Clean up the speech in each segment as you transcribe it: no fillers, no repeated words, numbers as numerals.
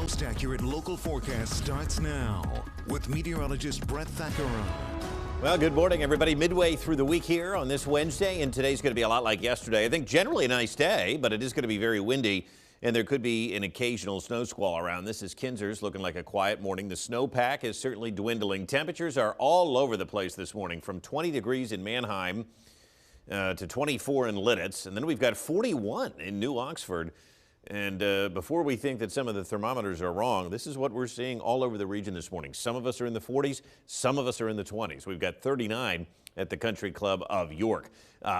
most accurate local forecast starts now with meteorologist Brett Thackeray. Well, good morning, everybody. Midway through the week here on this Wednesday, and today's going to be a lot like yesterday. I think generally a nice day, but it is going to be very windy, and there could be an occasional snow squall around. This is Kinzer's, looking like a quiet morning. The snowpack is certainly dwindling. Temperatures are all over the place this morning, from 20 degrees in Mannheim to 24 in Lidditz, and then we've got 41 in New Oxford. And before we think that some of the thermometers are wrong, this is what we're seeing all over the region this morning. Some of us are in the 40s, some of us are in the 20s. We've got 39 at the Country Club of York.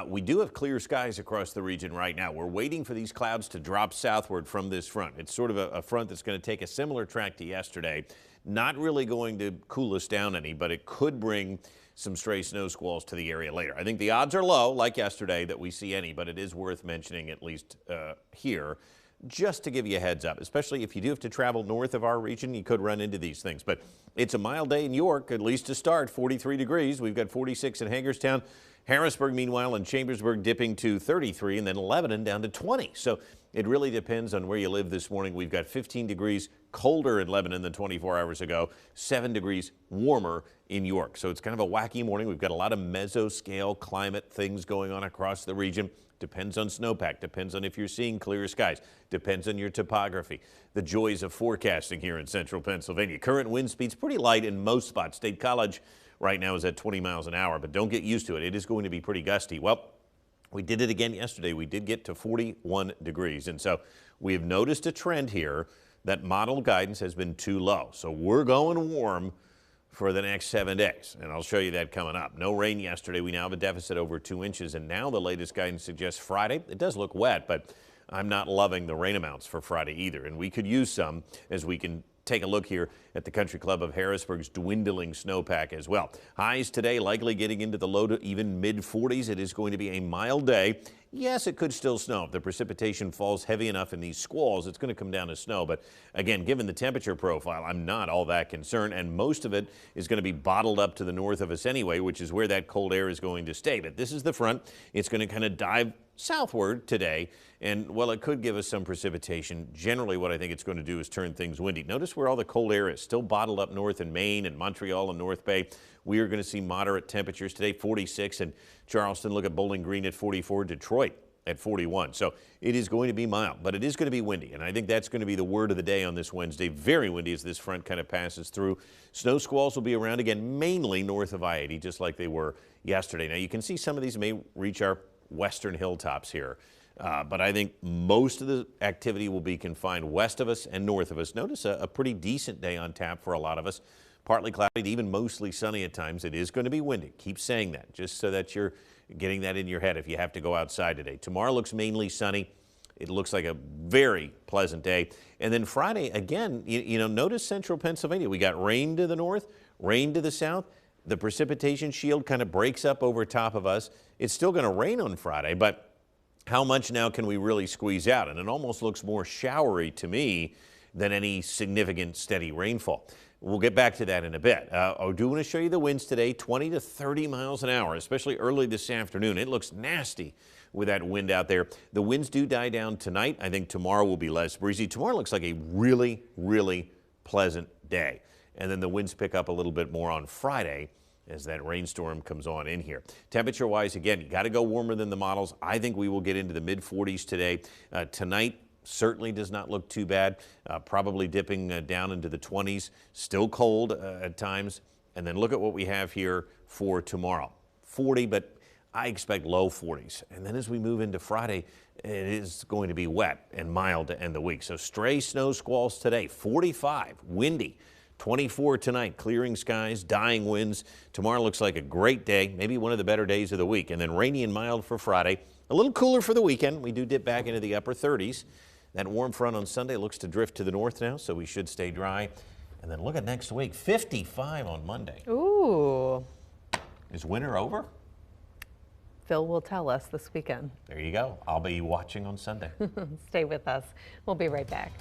We do have clear skies across the region right now. We're waiting for these clouds to drop southward from this front. It's sort of a front that's going to take a similar track to yesterday. Not really going to cool us down any, but it could bring some stray snow squalls to the area later. I think the odds are low, like yesterday, that we see any, but it is worth mentioning, at least here, just to give you a heads up, especially if you do have to travel north of our region, you could run into these things. But it's a mild day in York, at least to start, 43 degrees. We've got 46 in Hagerstown. Harrisburg, meanwhile, and Chambersburg dipping to 33, and then Lebanon down to 20. So it really depends on where you live this morning. We've got 15 degrees colder in Lebanon than 24 hours ago, 7 degrees warmer in York. So it's kind of a wacky morning. We've got a lot of mesoscale climate things going on across the region. Depends on snowpack, depends on if you're seeing clear skies, depends on your topography. The joys of forecasting here in central Pennsylvania. Current wind speeds pretty light in most spots. State College right now is at 20 miles an hour, but don't get used to it. It is going to be pretty gusty. Well, we did it again yesterday. We did get to 41 degrees, and so we have noticed a trend here that model guidance has been too low. So we're going warm for the next 7 days, and I'll show you that coming up. No rain yesterday. We now have a deficit over 2 inches, and now the latest guidance suggests Friday. It does look wet, but I'm not loving the rain amounts for Friday either, and we could use some as we can take a look here at the Country Club of Harrisburg's dwindling snowpack as well. Highs today likely getting into the low to even mid-40s. It is going to be a mild day. Yes, it could still snow. If the precipitation falls heavy enough in these squalls, it's going to come down to snow. But again, given the temperature profile, I'm not all that concerned. And most of it is going to be bottled up to the north of us anyway, which is where that cold air is going to stay. But this is the front. It's going to kind of dive southward today. And while it could give us some precipitation, generally what I think it's going to do is turn things windy. Notice where all the cold air is still bottled up north in Maine and Montreal and North Bay. We are going to see moderate temperatures today, 46 in Charleston. Look at Bowling Green at 44, Detroit at 41. So it is going to be mild, but it is going to be windy. And I think that's going to be the word of the day on this Wednesday. Very windy as this front kind of passes through. Snow squalls will be around again, mainly north of I-80, just like they were yesterday. Now you can see some of these may reach our western hilltops here. But I think most of the activity will be confined west of us and north of us. Notice a pretty decent day on tap for a lot of us. Partly cloudy, even mostly sunny at times. It is going to be windy. Keep saying that, just so that you're getting that in your head if you have to go outside today. Tomorrow looks mainly sunny. It looks like a very pleasant day. And then Friday, again, you know, notice central Pennsylvania. We got rain to the north, rain to the south. The precipitation shield kind of breaks up over top of us. It's still going to rain on Friday, but how much now can we really squeeze out? And it almost looks more showery to me than any significant steady rainfall. We'll get back to that in a bit. I do want to show you the winds today, 20 to 30 miles an hour, especially early this afternoon. It looks nasty with that wind out there. The winds do die down tonight. I think tomorrow will be less breezy. Tomorrow looks like a really, really pleasant day. And then the winds pick up a little bit more on Friday as that rainstorm comes on in here. Temperature-wise, again, you got to go warmer than the models. I think we will get into the mid-40s today. Tonight certainly does not look too bad. Probably dipping down into the 20s. Still cold at times. And then look at what we have here for tomorrow. 40, but I expect low 40s. And then as we move into Friday, it is going to be wet and mild to end the week. So stray snow squalls today, 45, windy. 24 tonight, clearing skies, dying winds. Tomorrow looks like a great day, maybe one of the better days of the week. And then rainy and mild for Friday. A little cooler for the weekend. We do dip back into the upper 30s. That warm front on Sunday looks to drift to the north now, so we should stay dry. And then look at next week, 55 on Monday. Ooh. Is winter over? Phil will tell us this weekend. There you go. I'll be watching on Sunday. Stay with us. We'll be right back.